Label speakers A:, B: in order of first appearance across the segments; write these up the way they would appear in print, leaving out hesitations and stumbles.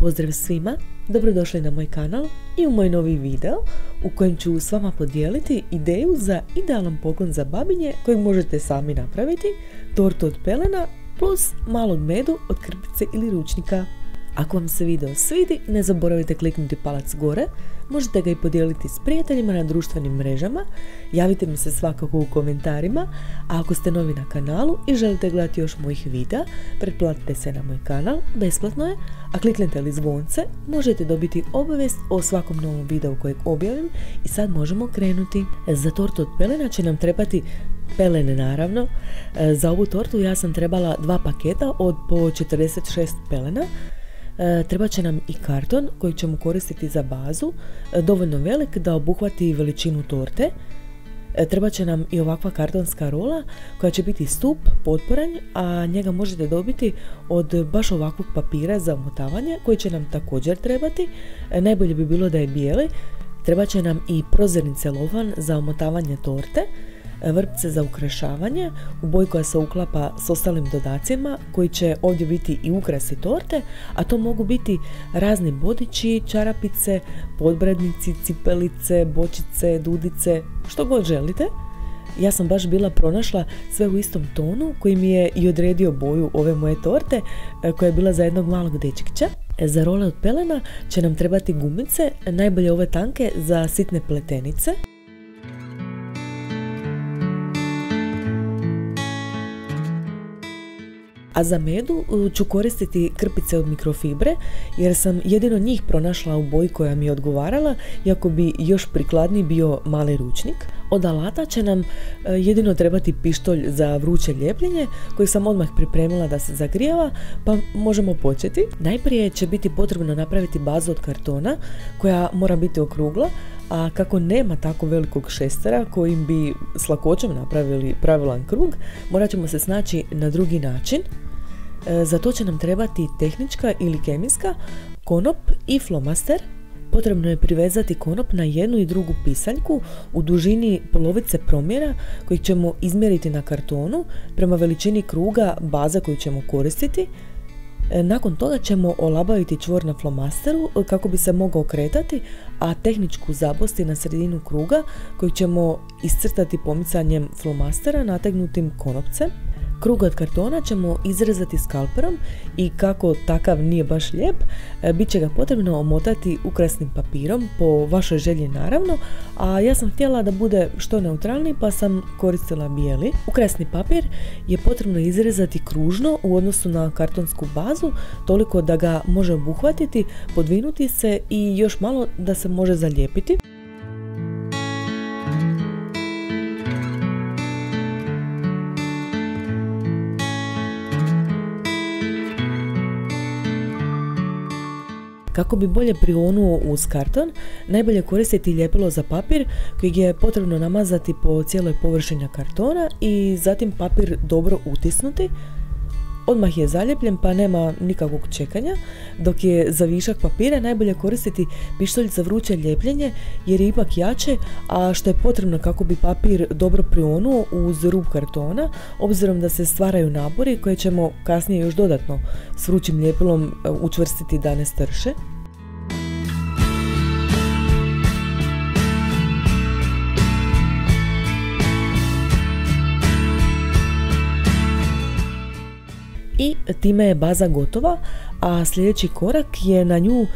A: pozdrav svima, dobrodošli na moj kanal i u moj novi video u kojem ću s vama podijeliti ideju za idealan poklon za babinje kojeg možete sami napraviti, tortu od pelena plus malog medu od krpice ili ručnika. Ako vam se video svidi, ne zaboravite kliknuti palac gore, možete ga i podijeliti s prijateljima na društvenim mrežama, javite mi se svakako u komentarima, a ako ste novi na kanalu i želite gledati još mojih videa, pretplatite se na moj kanal, besplatno je, a kliknete li zvonce, možete dobiti obavijest o svakom novom videu kojeg objavim i sad možemo krenuti. Za tortu od pelena će nam trebati pelene naravno. Za ovu tortu ja sam trebala 2 paketa od po 46 pelena. Treba će nam i karton koji ćemo koristiti za bazu, dovoljno velik da obuhvati veličinu torte. Treba će nam i ovakva kartonska rola koja će biti stup, potporanj, a njega možete dobiti od baš ovakvog papira za omotavanje koji će nam također trebati. Najbolje bi bilo da je bijeli. Treba će nam i prozirni celofan za omotavanje torte, vrpce za ukrašavanje u boji koja se uklapa s ostalim dodacima koji će ovdje biti i ukrasi torte, a to mogu biti razni bodići, čarapice, podbradnici, cipelice, bočice, dudice, što god želite. Ja sam baš bila pronašla sve u istom tonu koji mi je i odredio boju ove moje torte koja je bila za jednog malog dečkića. Za role od pelena će nam trebati gumice, najbolje ove tanke za sitne pletenice. A za medu ću koristiti krpice od mikrofibre jer sam jedino njih pronašla u boji koja mi je odgovarala, iako bi još prikladniji bio mali ručnik. Od alata će nam jedino trebati pištolj za vruće ljepljenje koji sam odmah pripremila da se zagrijava, pa možemo početi. Najprije će biti potrebno napraviti bazu od kartona koja mora biti okrugla, a kako nema tako velikog šestera kojim bi s lakoćom napravili pravilan krug, morat ćemo se snaći na drugi način. Za to će nam trebati tehnička ili kemijska, konop i flomaster. Potrebno je privezati konop na jednu i drugu pisaljku u dužini polovice promjera koji ćemo izmjeriti na kartonu prema veličini kruga baze koju ćemo koristiti. Nakon toga ćemo olabaviti čvor na flomasteru kako bi se mogao kretati, a tehničku zabosti na sredinu kruga koju ćemo iscrtati pomicanjem flomastera nategnutim konopcem. Krug od kartona ćemo izrezati skalperom i kako takav nije baš lijep, bit će ga potrebno omotati ukrasnim papirom po vašoj želji naravno, a ja sam htjela da bude što neutralniji pa sam koristila bijeli. Ukrasni papir je potrebno izrezati kružno u odnosu na kartonsku bazu, toliko da ga može obuhvatiti, podvinuti se i još malo da se može zalijepiti. Kako bi bolje prionuo uz karton, najbolje koristiti ljepilo za papir kojeg je potrebno namazati po cijeloj površini kartona i zatim papir dobro utisnuti. Odmah je zaljepljen pa nema nikakvog čekanja, dok je za višak papira najbolje koristiti pištolj za vruće ljepljenje jer je ipak jače, a što je potrebno kako bi papir dobro prionuo uz rub kartona, obzirom da se stvaraju nabori koje ćemo kasnije još dodatno s vrućim ljepilom učvrstiti da ne strše. I time je baza gotova, a sljedeći korak je na nju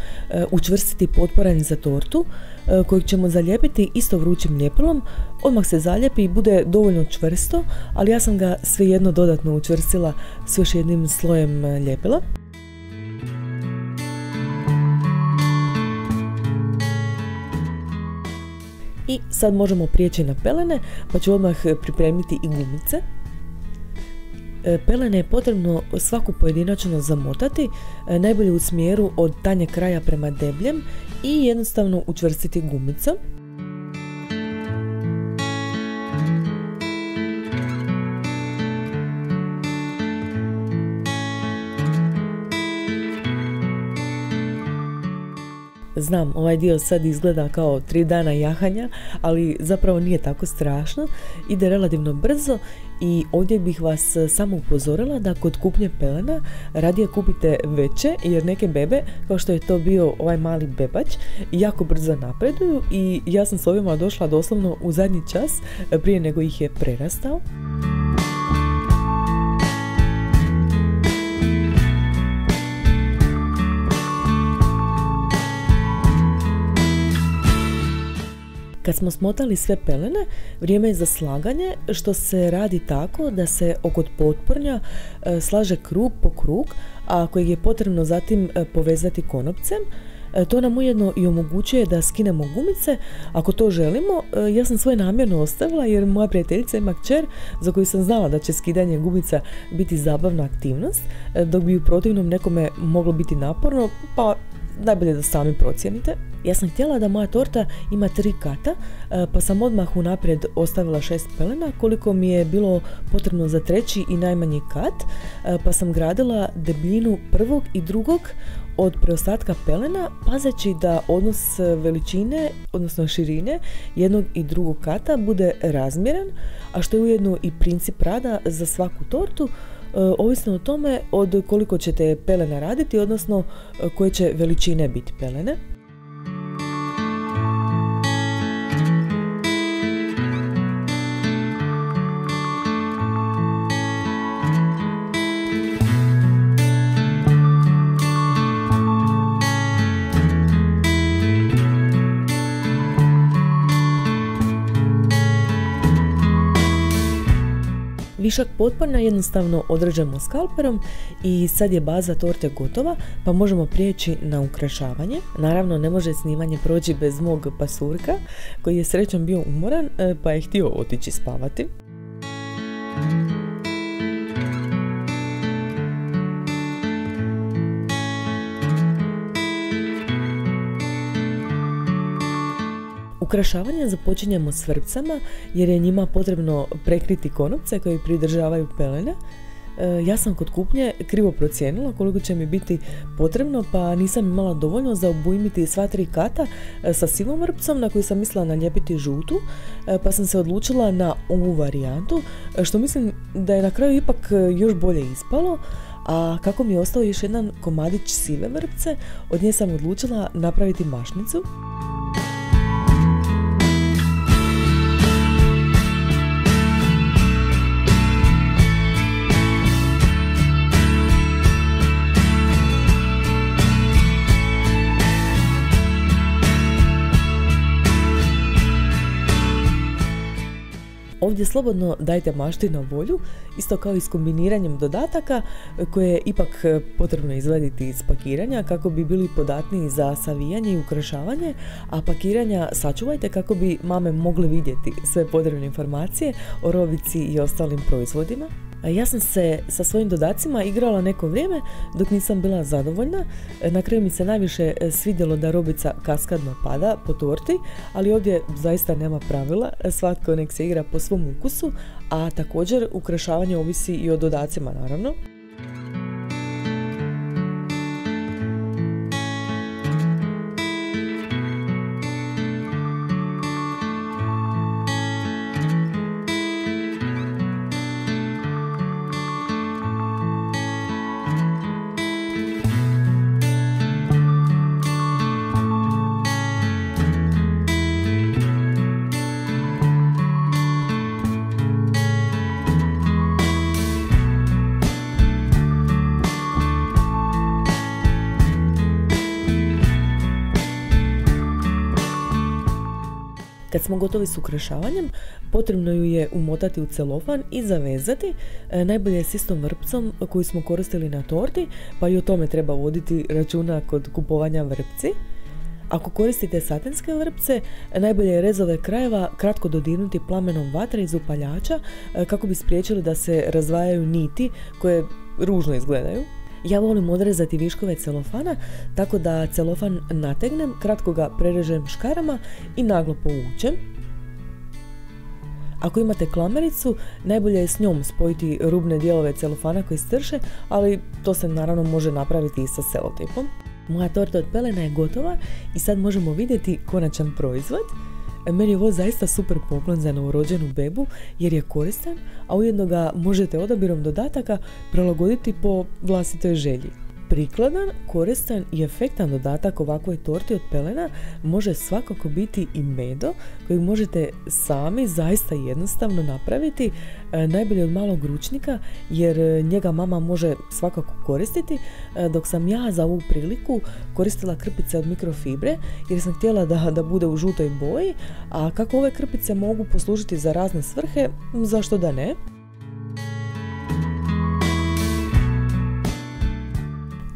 A: učvrstiti potporanj za tortu kojeg ćemo zalijepiti isto vrućim ljepilom. Odmah se zalijepi i bude dovoljno čvrsto, ali ja sam ga svejedno dodatno učvrstila s još jednim slojem ljepila. I sad možemo prijeći na pelene, pa ću odmah pripremiti i gumice. Pelene je potrebno svaku pojedinačno zamotati, najbolje u smjeru od tanjeg kraja prema debljem i jednostavno učvrstiti gumicom. Znam, ovaj dio sad izgleda kao 3 dana jahanja, ali zapravo nije tako strašno, ide relativno brzo i ovdje bih vas samo upozorila da kod kupnje pelena radije kupite veće, jer neke bebe, kao što je to bio ovaj mali bebač, jako brzo napreduju i ja sam s ovima došla doslovno u zadnji čas prije nego ih je prerastao. Kad smo smotali sve pelene, vrijeme je za slaganje, što se radi tako da se oko potpornja slaže krug po krug, a kojeg je potrebno zatim povezati konopcem. To nam ujedno i omogućuje da skinemo gumice ako to želimo. Ja sam svoje namjerno ostavila jer moja prijateljica ima kćer za koju sam znala da će skidanje gumica biti zabavna aktivnost, dok bi u protivnom nekome moglo biti naporno, pa najbolje da sami procijenite. Ja sam htjela da moja torta ima 3 kata, pa sam odmah unaprijed ostavila 6 pelena koliko mi je bilo potrebno za 3. i najmanji kat, pa sam gradila debljinu prvog i drugog od preostatka pelena, pazeći da odnos veličine, odnosno širine jednog i drugog kata bude razmjeran, a što je ujedno i princip rada za svaku tortu, ovisno o tome od koliko ćete pelena raditi, odnosno koje će veličine biti pelene. Višak potpornja jednostavno određemo skalperom i sad je baza torte gotova, pa možemo prijeći na ukrašavanje. Naravno, ne može snimanje proći bez mog pasurka, koji je srećom bio umoran, pa je htio otići spavati. Ukrašavanje započinjemo s vrpcama jer je njima potrebno prekriti konopce koji pridržavaju pelene. Ja sam kod kupnje krivo procijenila koliko će mi biti potrebno, pa nisam imala dovoljno za obujmiti sva 3 kata sa sivom vrpcom na koju sam mislila nalijepiti žutu, pa sam se odlučila na ovu varijantu, što mislim da je na kraju ipak još bolje ispalo. A kako mi je ostao još jedan komadić sive vrpce, od nje sam odlučila napraviti mašnicu. Ovdje slobodno dajte mašti na volju, isto kao i s kombiniranjem dodataka koje je ipak potrebno izvaditi iz pakiranja kako bi bili podatniji za savijanje i ukrašavanje, a pakiranja sačuvajte kako bi mame mogle vidjeti sve potrebne informacije o robici i ostalim proizvodima. Ja sam se sa svojim dodacima igrala neko vrijeme dok nisam bila zadovoljna. Na kraju mi se najviše svidjelo da robica kaskadno pada po torti, ali ovdje zaista nema pravila, svatko nek se igra po svom ukusu, a također ukrašavanje ovisi i o dodacima naravno. Kad smo gotovi s ukrašavanjem, potrebno ju je umotati u celofan i zavezati, najbolje s istom vrpcom koju smo koristili na torti, pa i o tome treba voditi računa kod kupovanja vrpci. Ako koristite satinske vrpce, najbolje je rezove krajeva kratko dodirnuti plamenom vatre iz upaljača kako bi spriječili da se razdvajaju niti koje ružno izgledaju. Ja volim odrezati viškove celofana tako da celofan nategnem, kratko ga prerežem škarama i naglo povučem. Ako imate klamericu, najbolje je s njom spojiti rubne dijelove celofana koji strše, ali to se naravno može napraviti i sa selotejpom. Moja torta od pelena je gotova i sad možemo vidjeti konačan proizvod. Meni je ovo zaista super poklon za novorođenu bebu jer je koristan, a ujedno ga možete odabirom dodataka prilagoditi po vlastitoj želji. Prikladan, koristan i efektan dodatak ovakvoj torti od pelena može svakako biti i medo koji možete sami zaista jednostavno napraviti, najbolje od malog ručnika jer njega mama može svakako koristiti, dok sam ja za ovu priliku koristila krpice od mikrofibre jer sam htjela da bude u žutoj boji, a kako ove krpice mogu poslužiti za razne svrhe, zašto da ne?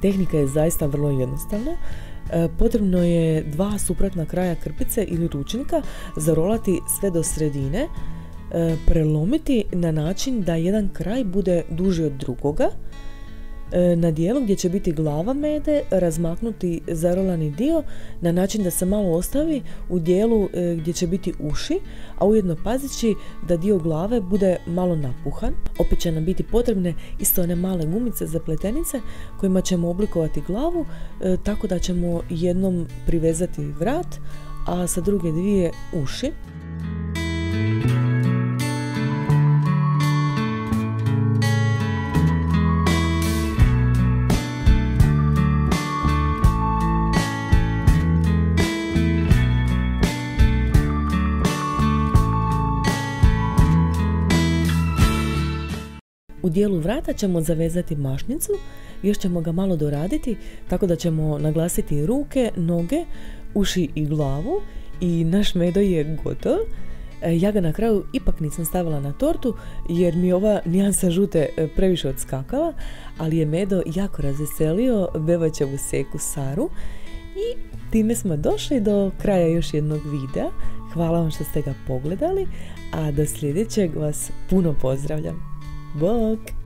A: Tehnika je zaista vrlo jednostavna. Potrebno je 2 suprotna kraja krpice ili ručnika zarolati sve do sredine, prelomiti na način da jedan kraj bude duži od drugoga. Na dijelu gdje će biti glava mede razmaknuti zarolani dio na način da se malo ostavi u dijelu gdje će biti uši, a ujedno pazeći da dio glave bude malo napuhan. Opet će nam biti potrebne isto one male gumice za pletenice kojima ćemo oblikovati glavu, tako da ćemo jednom privezati vrat, a sa druge dvije uši. U dijelu vrata ćemo zavezati mašnicu, još ćemo ga malo doraditi tako da ćemo naglasiti ruke, noge, uši i glavu i naš medo je gotov. Ja ga na kraju ipak nisam stavila na tortu jer mi ova nijansa žute previše odskakala, ali je medo jako razveselio bebačevu seku Saru i time smo došli do kraja još jednog videa. Hvala vam što ste ga pogledali, a do sljedećeg vas puno pozdravljam. Bok!